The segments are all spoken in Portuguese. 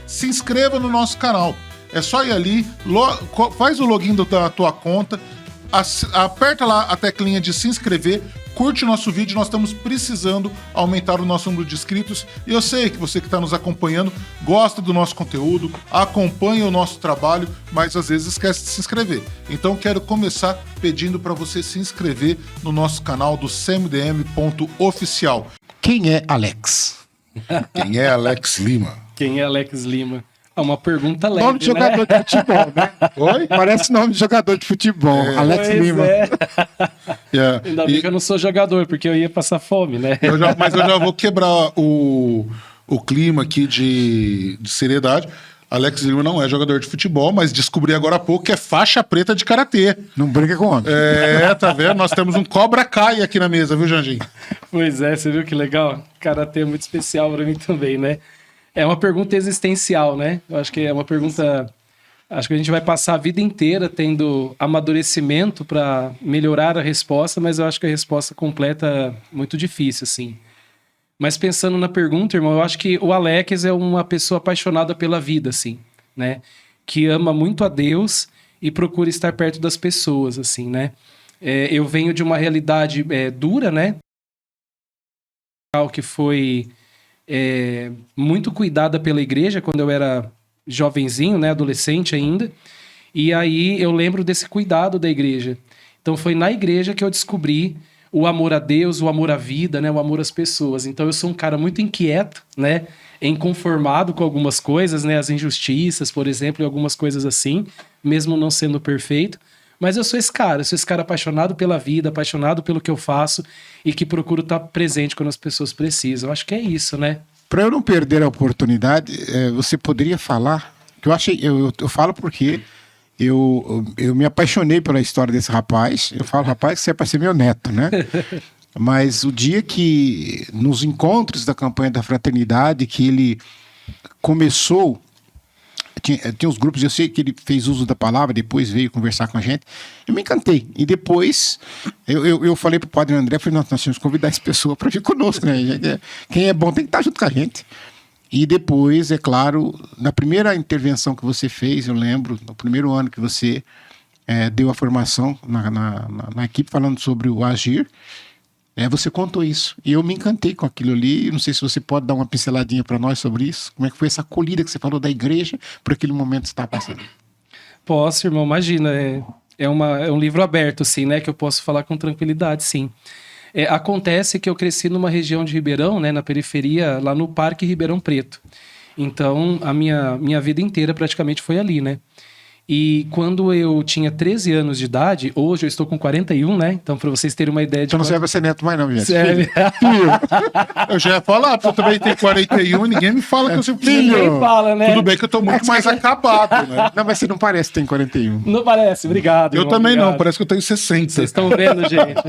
se inscreva no nosso canal. É só ir ali, faz o login da tua conta, aperta lá a teclinha de se inscrever, curte o nosso vídeo, nós estamos precisando aumentar o nosso número de inscritos. E eu sei que você que está nos acompanhando gosta do nosso conteúdo, acompanha o nosso trabalho, mas às vezes esquece de se inscrever. Então quero começar pedindo para você se inscrever no nosso canal do cmdm.oficial. Quem é Alex? Quem é Alex Lima? Quem é Alex Lima? É uma pergunta leve, nome de jogador de futebol, né? Oi? Parece nome de jogador de futebol, Alex Lima. Ainda bem que eu não sou jogador, porque eu ia passar fome, né? Mas eu já vou quebrar o clima aqui de seriedade. Alex Lima não é jogador de futebol, mas descobri agora há pouco que é faixa preta de karatê. Não brinca com homem. Tá vendo? Nós temos um Cobra Kai aqui na mesa, viu, Janjinho? Pois é, você viu que legal? Karatê é muito especial pra mim também, né? É uma pergunta existencial, né? Eu acho que é uma pergunta... Acho que a gente vai passar a vida inteira tendo amadurecimento para melhorar a resposta, mas eu acho que a resposta completa é muito difícil, assim. Mas pensando na pergunta, irmão, eu acho que o Alex é uma pessoa apaixonada pela vida, assim, né? Que ama muito a Deus e procura estar perto das pessoas, assim, né? Eu venho de uma realidade dura, né? Que foi... muito cuidada pela igreja quando eu era jovenzinho, né, adolescente ainda, e aí eu lembro desse cuidado da igreja. Então foi na igreja que eu descobri o amor a Deus, o amor à vida, né, o amor às pessoas. Então eu sou um cara muito inquieto, né, inconformado com algumas coisas, né, as injustiças, por exemplo, e algumas coisas assim, mesmo não sendo perfeito. Mas eu sou esse cara apaixonado pela vida, apaixonado pelo que eu faço e que procuro estar presente quando as pessoas precisam. Eu acho que é isso, né? Para eu não perder a oportunidade, você poderia falar, que eu falo porque eu me apaixonei pela história desse rapaz. Eu falo, rapaz, você é para ser meu neto, né? Mas o dia que, nos encontros da campanha da fraternidade, que ele começou... Tinha os grupos, eu sei que ele fez uso da palavra, depois veio conversar com a gente. Eu me encantei. E depois, eu falei pro padre André, falei, nós temos que convidar essa pessoa para vir conosco, né? Quem é bom tem que estar junto com a gente. E depois, é claro, na primeira intervenção que você fez, eu lembro, no primeiro ano que você deu a formação na equipe, falando sobre o agir, você contou isso. E eu me encantei com aquilo ali. Não sei se você pode dar uma pinceladinha para nós sobre isso. Como é que foi essa acolhida que você falou da igreja por aquele momento que você está passando? Posso, irmão, imagina. É um livro aberto, assim, né? Que eu posso falar com tranquilidade, sim. Acontece que eu cresci numa região de Ribeirão, né? Na periferia, lá no Parque Ribeirão Preto. Então, a minha vida inteira praticamente foi ali, né? E quando eu tinha 13 anos de idade, hoje eu estou com 41, né? Então, para vocês terem uma ideia de... Então não serve ser neto mais não, gente. Serve. Eu já ia falar, porque eu também tenho 41 e ninguém me fala que eu sou filho. Ninguém fala, né? Tudo bem que eu tô muito mais acabado, né? Não, mas você não parece que tem 41. Não parece, obrigado. Eu irmão, também obrigado. não, parece que eu tenho 60. Vocês estão vendo, gente?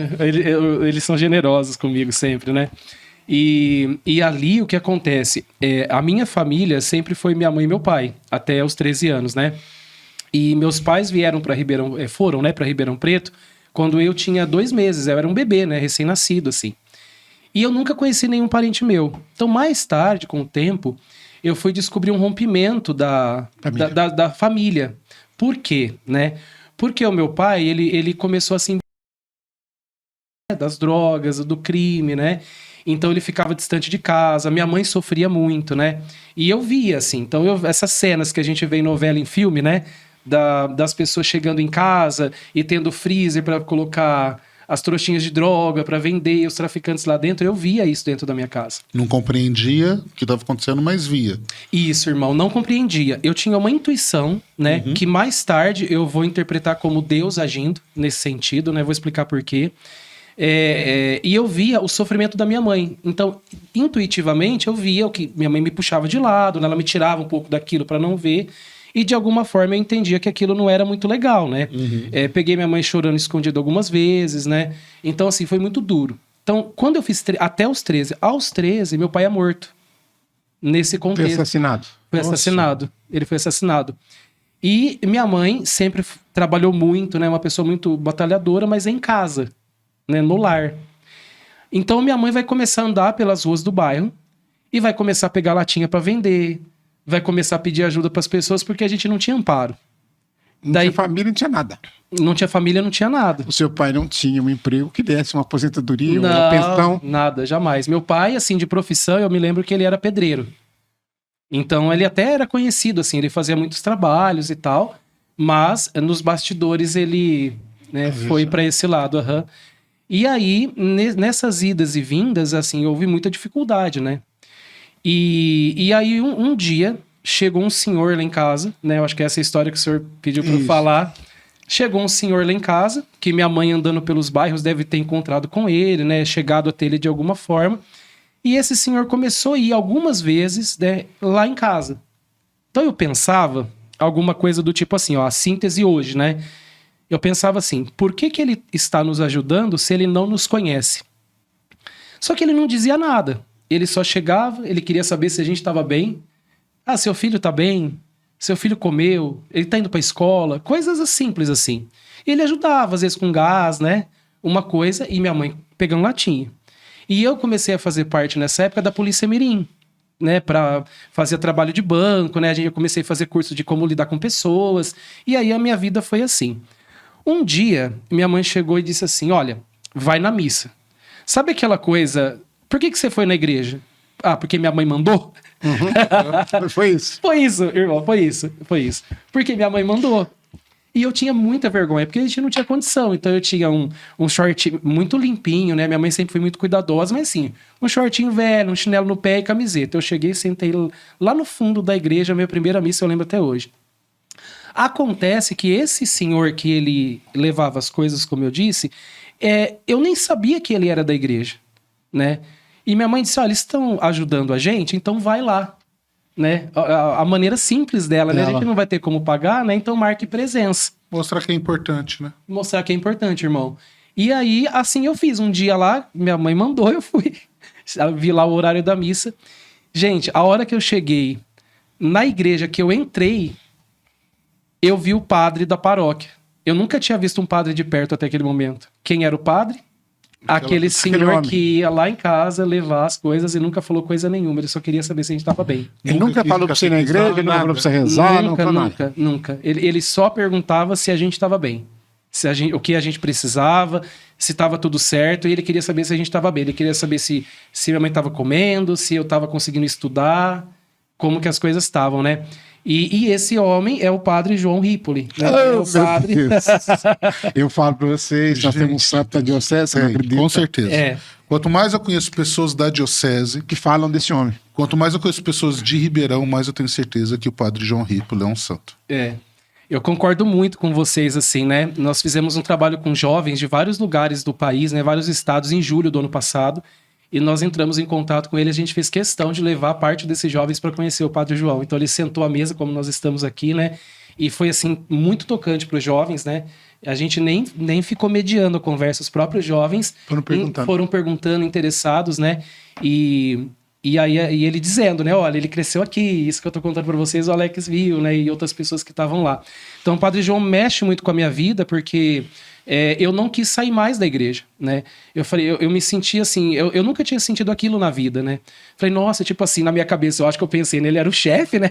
Eles são generosos comigo sempre, né? E ali o que acontece? A minha família sempre foi minha mãe e meu pai, até os 13 anos, né? E meus pais vieram para foram, né, para Ribeirão Preto quando eu tinha 2 meses. Eu era um bebê, né, recém-nascido, assim. E eu nunca conheci nenhum parente meu. Então, mais tarde, com o tempo, eu fui descobrir um rompimento da família. Por quê, né? Porque o meu pai, ele começou assim das drogas, do crime, né? Então ele ficava distante de casa, minha mãe sofria muito, né? E eu via, assim, então essas cenas que a gente vê em novela, em filme, né? Das pessoas chegando em casa e tendo freezer para colocar as trouxinhas de droga para vender e os traficantes lá dentro, eu via isso dentro da minha casa. Não compreendia o que estava acontecendo, mas via. Isso, irmão, não compreendia. Eu tinha uma intuição, né? Que mais tarde eu vou interpretar como Deus agindo nesse sentido, né? Vou explicar por quê. E eu via o sofrimento da minha mãe. Então, intuitivamente, eu via o que minha mãe me puxava de lado, né? Ela me tirava um pouco daquilo para não ver. E de alguma forma eu entendia que aquilo não era muito legal, né? Peguei minha mãe chorando escondido algumas vezes, né? Então, assim, foi muito duro. Então, quando eu fiz até os 13, aos 13, meu pai é morto. Nesse contexto. Foi assassinado. Foi assassinado. Ele foi assassinado. E minha mãe sempre trabalhou muito, né? Uma pessoa muito batalhadora, mas em casa, né? No lar. Então, minha mãe vai começar a andar pelas ruas do bairro e vai começar a pegar latinha para vender, vai começar a pedir ajuda para as pessoas porque a gente não tinha amparo. Não tinha família, não tinha nada. Não tinha família, não tinha nada. O seu pai não tinha um emprego que desse uma aposentadoria, uma pensão? Nada, jamais. Meu pai, assim, de profissão, eu me lembro que ele era pedreiro. Então, ele até era conhecido, assim, ele fazia muitos trabalhos e tal, mas nos bastidores ele, né, foi para esse lado. E aí, nessas idas e vindas, assim, houve muita dificuldade, né? E aí, um dia, chegou um senhor lá em casa, né? Eu acho que é essa história que o senhor pediu para eu falar. Chegou um senhor lá em casa, que minha mãe andando pelos bairros deve ter encontrado com ele, né? Chegado até ele de alguma forma. E esse senhor começou a ir algumas vezes, né, lá em casa. Então eu pensava alguma coisa do tipo assim, ó, a síntese hoje, né? Eu pensava assim, por que ele está nos ajudando se ele não nos conhece? Só que ele não dizia nada. Ele só chegava, ele queria saber se a gente estava bem. Ah, seu filho tá bem? Seu filho comeu? Ele tá indo pra escola? Coisas simples assim. Ele ajudava, às vezes com gás, né? Uma coisa, e minha mãe pegando latinha. E eu comecei a fazer parte nessa época da Polícia Mirim, né? Pra fazer trabalho de banco, né? Eu comecei a fazer curso de como lidar com pessoas. E aí a minha vida foi assim. Um dia, minha mãe chegou e disse assim, olha, vai na missa. Sabe aquela coisa... Por que você foi na igreja? Ah, porque minha mãe mandou? Foi isso. Foi isso, irmão, foi isso. Porque minha mãe mandou. E eu tinha muita vergonha, porque a gente não tinha condição. Então eu tinha um short muito limpinho, né? Minha mãe sempre foi muito cuidadosa, mas assim, um shortinho velho, um chinelo no pé e camiseta. Eu cheguei e sentei lá no fundo da igreja, minha primeira missa, eu lembro até hoje. Acontece que esse senhor que ele levava as coisas, como eu disse, eu nem sabia que ele era da igreja, né? E minha mãe disse, olha, eles estão ajudando a gente, então vai lá, né? A maneira simples dela, né? A gente não vai ter como pagar, né? Então marque presença. Mostrar que é importante, né? Mostrar que é importante, irmão. E aí, assim eu fiz. Um dia lá, minha mãe mandou, eu fui. Vi lá o horário da missa. Gente, a hora que eu cheguei na igreja, que eu entrei, eu vi o padre da paróquia. Eu nunca tinha visto um padre de perto até aquele momento. Quem era o padre? Aquele senhor que ia lá em casa levar as coisas e nunca falou coisa nenhuma. Ele só queria saber se a gente estava bem. Ele nunca falou pra você ir na igreja, ele nunca falou pra você rezar, Nunca. Ele só perguntava se a gente estava bem. O que a gente precisava, se estava tudo certo. E ele queria saber se a gente estava bem. Ele queria saber se minha mãe estava comendo, se eu estava conseguindo estudar, como que as coisas estavam, né? E esse homem é o padre João Ripoli. Né? Eu falo para vocês, nós temos um santo da diocese, não acredito. Com certeza. Quanto mais eu conheço pessoas da diocese... que falam desse homem. Quanto mais eu conheço pessoas de Ribeirão, mais eu tenho certeza que o padre João Ripoli é um santo. Eu concordo muito com vocês, assim, né? Nós fizemos um trabalho com jovens de vários lugares do país, né? Vários estados, em julho do ano passado. E nós entramos em contato com ele, a gente fez questão de levar parte desses jovens para conhecer o Padre João. Então ele sentou à mesa, como nós estamos aqui, né? E foi, assim, muito tocante para os jovens, né? A gente nem ficou mediando a conversa, os próprios jovens foram perguntando, interessados, né? E aí ele dizendo, né? Olha, ele cresceu aqui, isso que eu tô contando para vocês, o Alex viu, né? E outras pessoas que estavam lá. Então o Padre João mexe muito com a minha vida, porque... eu não quis sair mais da igreja, né? Eu me senti assim, eu nunca tinha sentido aquilo na vida, né? Falei, nossa, tipo assim, na minha cabeça, eu acho que eu pensei nele, era o chefe, né?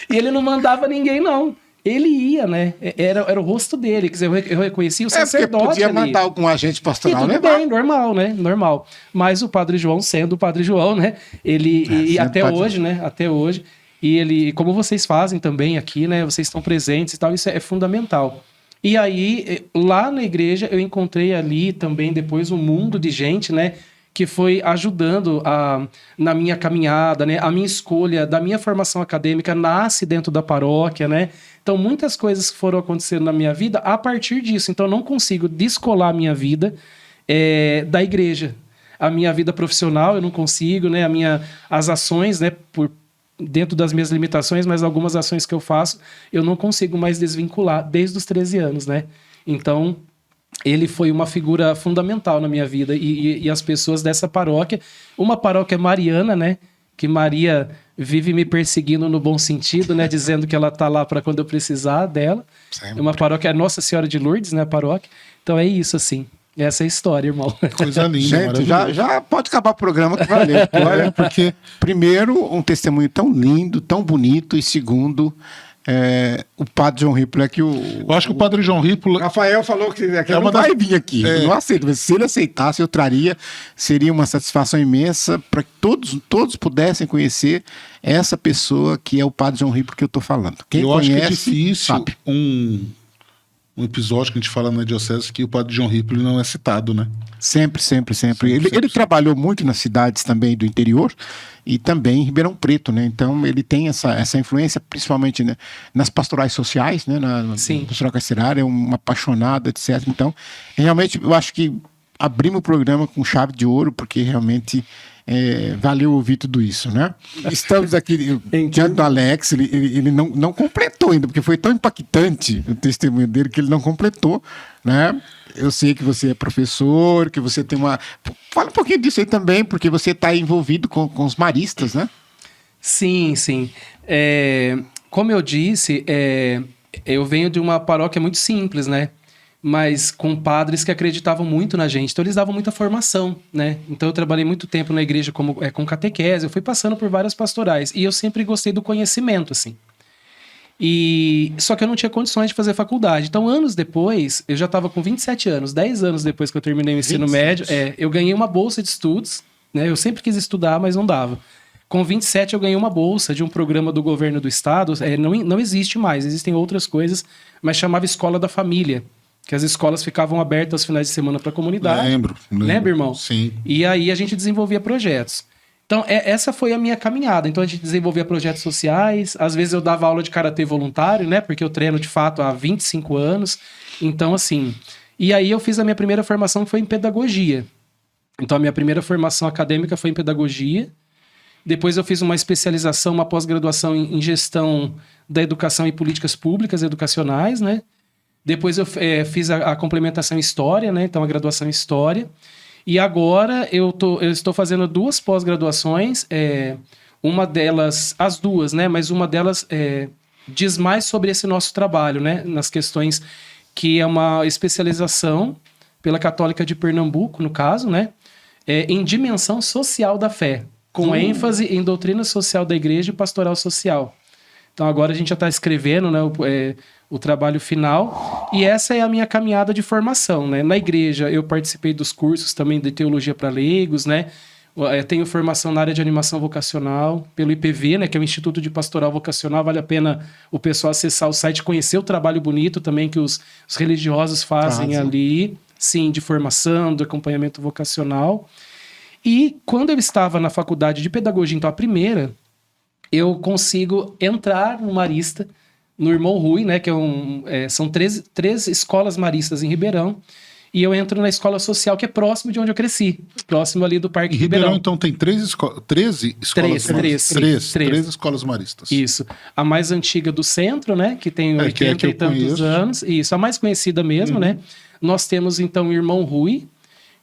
E ele não mandava ninguém, não. Ele ia, né? Era o rosto dele, quer dizer, eu reconhecia o sacerdote porque podia mandar algum agente pastoral, né? Tudo bem, normal, né? Normal. Mas o Padre João, sendo o Padre João, né? E até hoje, né? Até hoje... E ele, como vocês fazem também aqui, né? Vocês estão presentes e tal, isso é fundamental. E aí, lá na igreja, eu encontrei ali também depois um mundo de gente, né? Que foi ajudando na minha caminhada, né? A minha escolha da minha formação acadêmica nasce dentro da paróquia, né? Então, muitas coisas foram acontecendo na minha vida a partir disso. Então, eu não consigo descolar a minha vida da igreja. A minha vida profissional, eu não consigo, né? As ações, né? Dentro das minhas limitações, mas algumas ações que eu faço, eu não consigo mais desvincular desde os 13 anos, né? Então, ele foi uma figura fundamental na minha vida e as pessoas dessa paróquia, uma paróquia mariana, né? Que Maria vive me perseguindo no bom sentido, né? Dizendo que ela tá lá para quando eu precisar dela. Sempre. Uma paróquia, Nossa Senhora de Lourdes, né? A paróquia. Então é isso, assim. Essa é a história, irmão. Coisa linda, Gente, maravilhoso. já pode acabar o programa que valeu. Olha, porque, primeiro, um testemunho tão lindo, tão bonito, e segundo, o padre João Rippler é que Eu acho que o padre João Rippler... Rafael falou que É não uma vai das- vir aqui. Eu não aceito, mas se ele aceitasse, eu traria. Seria uma satisfação imensa para que todos pudessem conhecer essa pessoa que é o padre João Rippler que eu estou falando. Quem eu conhece, acho que é difícil sabe. um episódio que a gente fala na Diocese que o padre João Rippler não é citado, né? Sempre. Sempre. Ele trabalhou muito nas cidades também do interior e também em Ribeirão Preto, né? Então ele tem essa influência, principalmente, né, nas pastorais sociais, né? Na Sim. pastoral carcerária, é uma apaixonada, etc. Então, realmente, eu acho que abrimos o programa com chave de ouro, porque realmente valeu ouvir tudo isso, né? Estamos aqui diante do Alex, ele não completou ainda, porque foi tão impactante o testemunho dele que ele não completou, né? Eu sei que você é professor, que você tem uma... Fala um pouquinho disso aí também, porque você está envolvido com os maristas, né? Sim. Como eu disse, eu venho de uma paróquia muito simples, né? Mas com padres que acreditavam muito na gente. Então, eles davam muita formação, né? Então, eu trabalhei muito tempo na igreja com catequese. Eu fui passando por várias pastorais. E eu sempre gostei do conhecimento, assim. Só que eu não tinha condições de fazer faculdade. Então, anos depois, eu já estava com 27 anos. 10 anos depois que eu terminei o ensino médio, eu ganhei uma bolsa de estudos, né? Eu sempre quis estudar, mas não dava. Com 27, eu ganhei uma bolsa de um programa do governo do estado. Não existe mais, existem outras coisas, mas chamava Escola da Família. Que as escolas ficavam abertas aos finais de semana para a comunidade. Lembro. Lembra, irmão? Sim. E aí a gente desenvolvia projetos. Então, essa foi a minha caminhada. Então, a gente desenvolvia projetos sociais. Às vezes, eu dava aula de karatê voluntário, né? Porque eu treino, de fato, há 25 anos. Então, assim... E aí, eu fiz a minha primeira formação, que foi em pedagogia. Então, a minha primeira formação acadêmica foi em pedagogia. Depois, eu fiz uma especialização, uma pós-graduação em gestão da educação e políticas públicas educacionais, né? Depois eu fiz a complementação em História, né? Então, a graduação em História. E agora eu estou fazendo 2 pós-graduações. Uma delas, as duas, né? Mas uma delas diz mais sobre esse nosso trabalho, né? Nas questões que é uma especialização pela Católica de Pernambuco, no caso, né? Em dimensão social da fé, com ênfase em doutrina social da igreja e pastoral social. Então, agora a gente já está escrevendo, né, o trabalho final. E essa é a minha caminhada de formação, né? Na igreja, eu participei dos cursos também de teologia para leigos, né? Tenho formação na área de animação vocacional, pelo IPV, né, que é o Instituto de Pastoral Vocacional. Vale a pena o pessoal acessar o site, conhecer o trabalho bonito também que os religiosos fazem ali. Sim, de formação, de acompanhamento vocacional. E quando eu estava na faculdade de pedagogia, então a primeira... eu consigo entrar no Marista, no Irmão Rui, né? Que são três escolas maristas em Ribeirão. E eu entro na escola social, que é próximo de onde eu cresci. Próximo ali do Parque Em Ribeirão, Ribeirão. então, tem 13 escolas maristas. Três escolas maristas. Isso. A mais antiga do centro, né? Que tem 80 que eu e tantos conheço. anos. Isso, a mais conhecida mesmo, né? Nós temos, então, o Irmão Rui,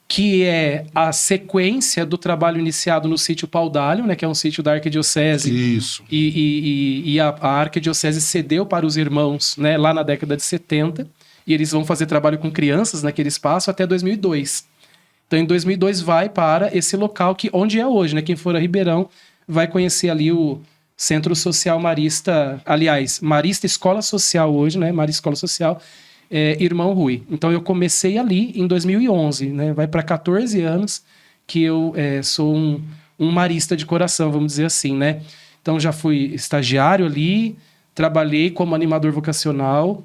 que é a sequência do trabalho iniciado no sítio Paudalho, né, que é um sítio da Arquidiocese. Isso. E a Arquidiocese cedeu para os irmãos, né, lá na década de 70, e eles vão fazer trabalho com crianças naquele espaço até 2002. Então, em 2002, vai para esse local onde é hoje, né? Quem for a Ribeirão vai conhecer ali o Centro Social Marista, aliás, Marista Escola Social hoje, né? Marista Escola Social, Irmão Rui. Então, eu comecei ali em 2011, né? Vai para 14 anos que eu sou um marista de coração, vamos dizer assim, né? Então, já fui estagiário ali, trabalhei como animador vocacional,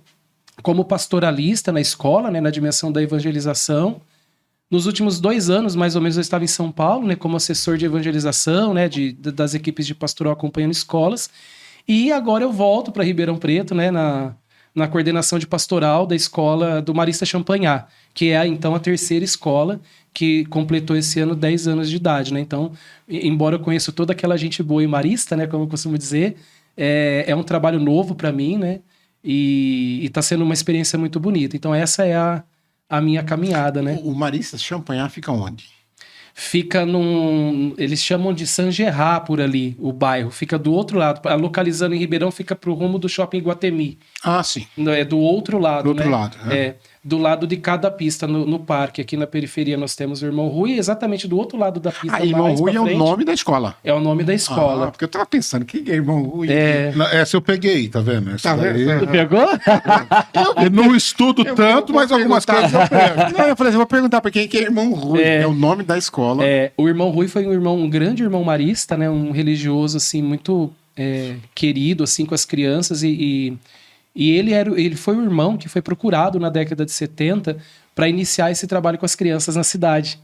como pastoralista na escola, né? Na dimensão da evangelização. Nos últimos 2 anos, mais ou menos, eu estava em São Paulo, né? Como assessor de evangelização, né? Das equipes de pastoral acompanhando escolas. E agora eu volto para Ribeirão Preto, né? Na coordenação de pastoral da escola do Marista Champagnat, que é, então, a 3ª escola que completou esse ano 10 anos de idade, né? Então, embora eu conheça toda aquela gente boa e marista, né? Como eu costumo dizer, é um trabalho novo para mim, né? E está sendo uma experiência muito bonita. Então, essa é a minha caminhada, né? O Marista Champagnat fica onde? Fica eles chamam de Saint Gerard por ali, o bairro. Fica do outro lado. Localizando em Ribeirão, fica pro rumo do Shopping Guatemi. Ah, sim. É do outro lado, Do outro né? lado, né? do lado de cada pista no parque. Aqui na periferia nós temos o Irmão Rui, exatamente do outro lado da pista. Irmão Rui é o nome da escola. É o nome da escola. Porque eu tava pensando, quem é Irmão Rui? Essa eu peguei, tá vendo? Essa Você pegou? Eu não estudo tanto, mas algumas coisas eu pego. Não, eu falei, eu vou perguntar pra quem é Irmão Rui. É o nome da escola. O Irmão Rui foi um grande irmão marista, né? Um religioso, assim, muito querido, assim, com as crianças e ele foi o irmão que foi procurado na década de 70 para iniciar esse trabalho com as crianças na cidade.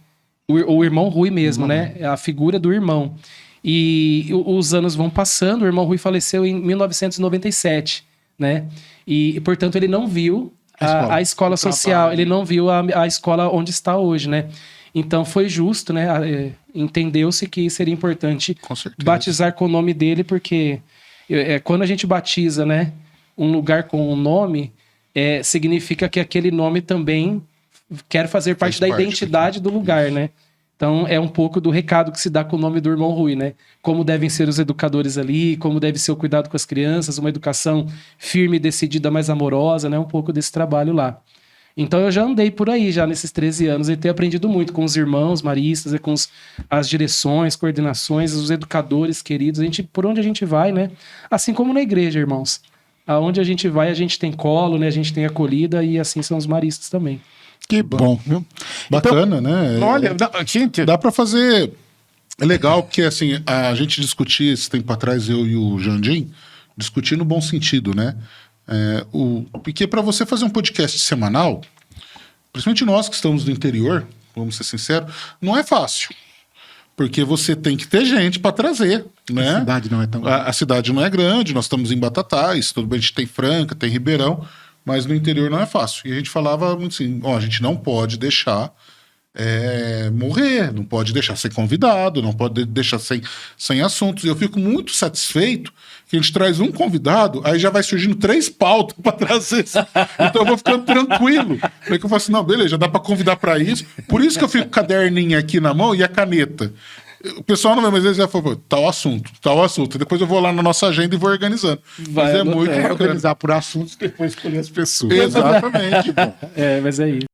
O Irmão Rui mesmo, né? A figura do irmão. E os anos vão passando, o Irmão Rui faleceu em 1997, né? E portanto, ele não viu a escola social, ele não viu a escola onde está hoje, né? Então, foi justo, né? Entendeu-se que seria importante batizar com o nome dele, porque quando a gente batiza, né? Um lugar com um nome, significa que aquele nome também quer fazer parte da identidade do lugar, né? Então, é um pouco do recado que se dá com o nome do Irmão Rui, né? Como devem ser os educadores ali, como deve ser o cuidado com as crianças, uma educação firme, decidida, mais amorosa, né? Um pouco desse trabalho lá. Então, eu já andei por aí, já nesses 13 anos, e tenho aprendido muito com os irmãos maristas, com as direções, coordenações, os educadores queridos, por onde a gente vai, né? Assim como na igreja, irmãos. Aonde a gente vai, a gente tem colo, né? A gente tem acolhida e assim são os maristas também. Que bom, viu? Bacana, então, né? Olha, dá para fazer... É legal, porque assim, a gente discutia esse tempo atrás, eu e o Jandim, discutir no bom sentido, né? Porque para você fazer um podcast semanal, principalmente nós que estamos no interior, vamos ser sinceros, não é fácil. Porque você tem que ter gente para trazer, né? A cidade não é tão grande. A cidade não é grande, nós estamos em Batatais, tudo bem, a gente tem Franca, tem Ribeirão, mas no interior não é fácil. E a gente falava muito assim, a gente não pode deixar morrer, não pode deixar sem convidado, não pode deixar sem assuntos. E eu fico muito satisfeito que a gente traz um convidado, aí já vai surgindo 3 pautas para trazer. Então eu vou ficando tranquilo. Porque eu falo assim, não, beleza, já dá para convidar para isso. Por isso que eu fico com o caderninho aqui na mão e a caneta. O pessoal não vai mais vezes já falou, tal assunto. Depois eu vou lá na nossa agenda e vou organizando. Mas é muito organizar por assuntos e depois escolher as pessoas. Exatamente. Mas é isso.